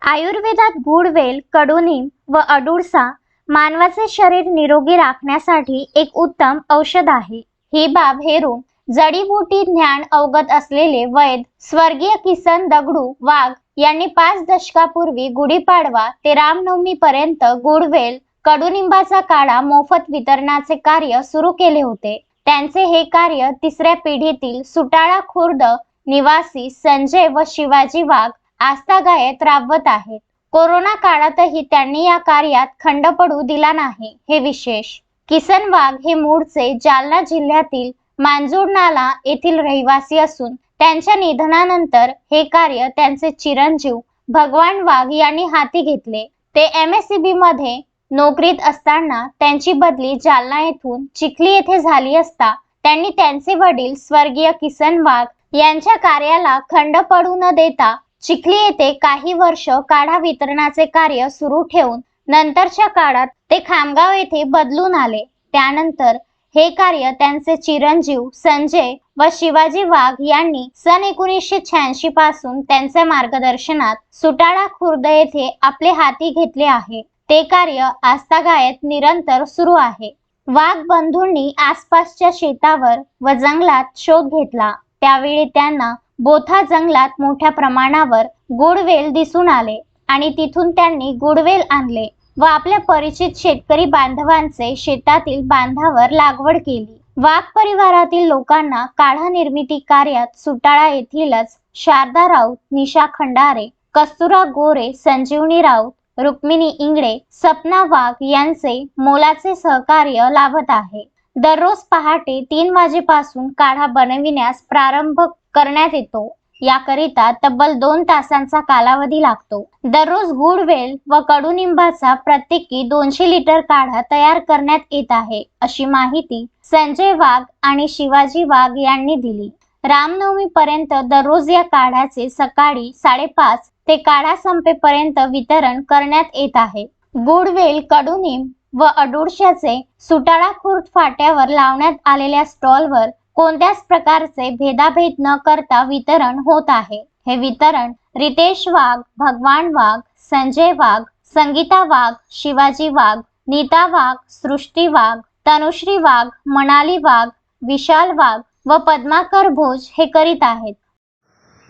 आयुर्वेदात गुडवेल, कडुनिंब व अडुळसा मानवाचे शरीर निरोगी राखण्यासाठी एक उत्तम औषध आहे. ही बाब हेरून जडीबुटी ज्ञान अवगत असलेले वैद्य स्वर्गीय किसन दगडू वाघ यांनी 5 दशकापूर्वी गुढीपाडवा ते रामनवमी पर्यंत गुडवेल, कडुनिंबाचा काढा मोफत वितरणाचे कार्य सुरू केले होते. त्यांचे हे कार्य तिसऱ्या पिढीतील सुटाळा खुर्द निवासी संजय व शिवाजी वाघ आस्थागायत राबवत आहेत. कोरोना काळातही त्यांनी या कार्यात खंड पडू दिला नाही, हे विशेष. किसन वाघ हे मूळचे जालना जिल्ह्यातील मांजूरनाला येथील रहिवासी असून त्यांच्या निधनानंतर हे कार्य त्यांचे चिरंजीव भगवान वाघ यांनी हाती घेतले. ते MSCB मध्ये नोकरीत असताना त्यांची बदली जालना येथून चिखली येथे झाली असता त्यांनी त्यांचे वडील स्वर्गीय किसन वाघ यांच्या कार्याला खंड पडू न देता चिखली येथे काही वर्ष काढा वितरणाचे कार्य सुरू ठेवून नंतरच्या काळात ते खामगाव येथे बदलून आले. त्यानंतर हे कार्य त्यांचे चिरंजीव संजय व शिवाजी वाघ यांनी सन 1986 पासून त्यांच्या मार्गदर्शनात सुटाळा खुर्द येथे आपले हाती घेतले आहे. ते कार्य आस्थागायत निरंतर सुरू आहे. वाघ बंधूंनी आसपासच्या शेतावर व जंगलात शोध घेतला. त्यावेळी त्यांना बोथा जंगलात मोठ्या प्रमाणावर गुडवेल दिसून आले आणि तिथून त्यांनी गुडवेल आणले व आपल्या परिचित शेतकरी बांधवांचे शेतातील बांधावर लागवड केली. वाघ परिवारातील लोकांना काढा निर्मिती कार्यात सुटाळा येथीलच शारदा राऊत, निशा खंडारे, कस्तुरा गोरे, संजीवनी राऊत, रुक्मिणी इंगळे, सपना वाघ यांचे मोलाचे सहकार्य लाभत आहे. दररोज पहाटे 3 वाजेपासून काढा बनविण्यास प्रारंभ करण्यात येतो. याकरिता तब्बल 2 तासांचा कालावधी लागतो. दररोज गुडवेल व कडुनिंबाचा प्रत्येकी 200 लिटर काढा तयार करण्यात येत आहे, अशी माहिती संजय वाघ आणि शिवाजी वाघ यांनी दिली. रामनवमी पर्यंत दररोज या काढ्याचे सकाळी 5:30 ते काढा संपेपर्यंत वितरण करण्यात येत आहे. गुडवेल, कडुनिंब व अडुळशाचे सुटाळा खुर्द फाट्यावर लावण्यात आलेल्या स्टॉलवर कोणत्याच प्रकारचे भेदाभेद न करता वितरण होत आहे. हे वितरण रितेश वाघ, भगवान वाघ, संजय वाघ, संगीता वाघ, शिवाजी वाघ, नीता वाघ, सृष्टी वाघ, तनुश्री वाघ, मनाली वाघ, विशाल वाघ व पद्माकर भोज हे करीत आहेत.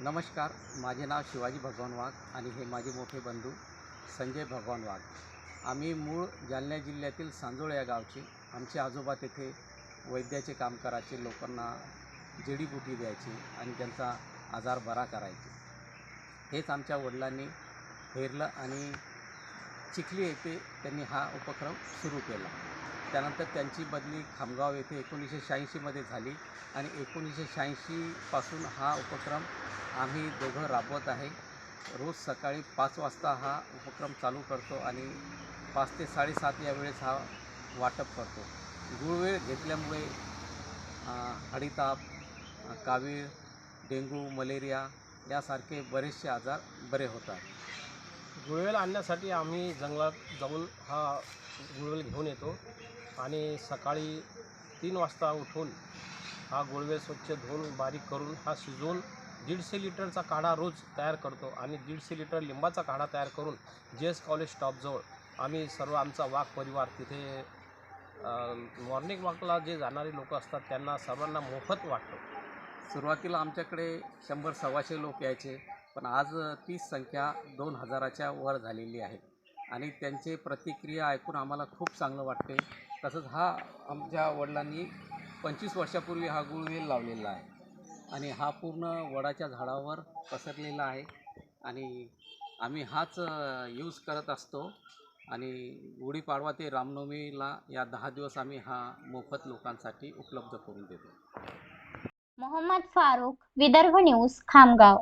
नमस्कार, माझे नाव शिवाजी भगवान वाघ आणि हे माझे मोठे बंधू संजय भगवान वाघ. आम्ही मूळ जालना जिल्ह्यातील सांजोळ या गावचे. आमचे आजोबा तेथे वैद्याचे काम करायचे, लोकांना जडीबुटी द्यायची आणि त्यांचा आजार बरा करायचे. हेच आमच्या वडिलांनी हेरलं आणि चिखली येथे त्यांनी हा उपक्रम सुरू केला. त्यानंतर त्यांची बदली खामगाव येथे 1986 मध्ये झाली आणि 1986 पासून हा उपक्रम आम्ही दोघं राबवत आहे. रोज सकाळी 5 वाजता हा उपक्रम चालू करतो आणि 5 ते 7:30 या वेळेस हा वाटप करतो. गुळवेल घेतल्यामुळे हळीताप, कावीळ, डेंग्यू, मलेरिया यासारखे बरेचसे आजार बरे होतात. गुळवेल आणण्यासाठी आम्ही जंगलात जाऊन हा गुळवेल घेऊन येतो आणि सकाळी 3 वाजता उठून हा गुळवेल स्वच्छ धुवून बारीक करून हा शिजवून 150 लिटरचा काढा रोज तयार करतो आणि 150 लिटर लिंबाचा काढा तयार करून JS कॉलेज स्टॉपजवळ आम्ही सर्व आमचा वाघ परिवार तिथे मॉर्निंग वॉकला जे जाणारे लोक असतात त्यांना सर्वांना मोफत वाटतो. सुरुवातीला आमच्याकडे 100-125 लोक यायचे, पण आज ती संख्या 2000च्या वर झालेली आहे आणि त्यांचे प्रतिक्रिया ऐकून आम्हाला खूप चांगलं वाटते. तसंच हा आमच्या वडिलांनी 25 वर्षापूर्वी हा गुळवेल लावलेला आहे आणि हा पूर्ण वडाच्या झाडावर पसरलेला आहे आणि आम्ही हाच यूज करत असतो आणि गुढीपाडवा ते रामनवमीला या 10 दिवस आम्ही हा मोफत लोकांसाठी उपलब्ध करून देतो. मोहम्मद फारूक, विदर्भ न्यूज, खामगाव.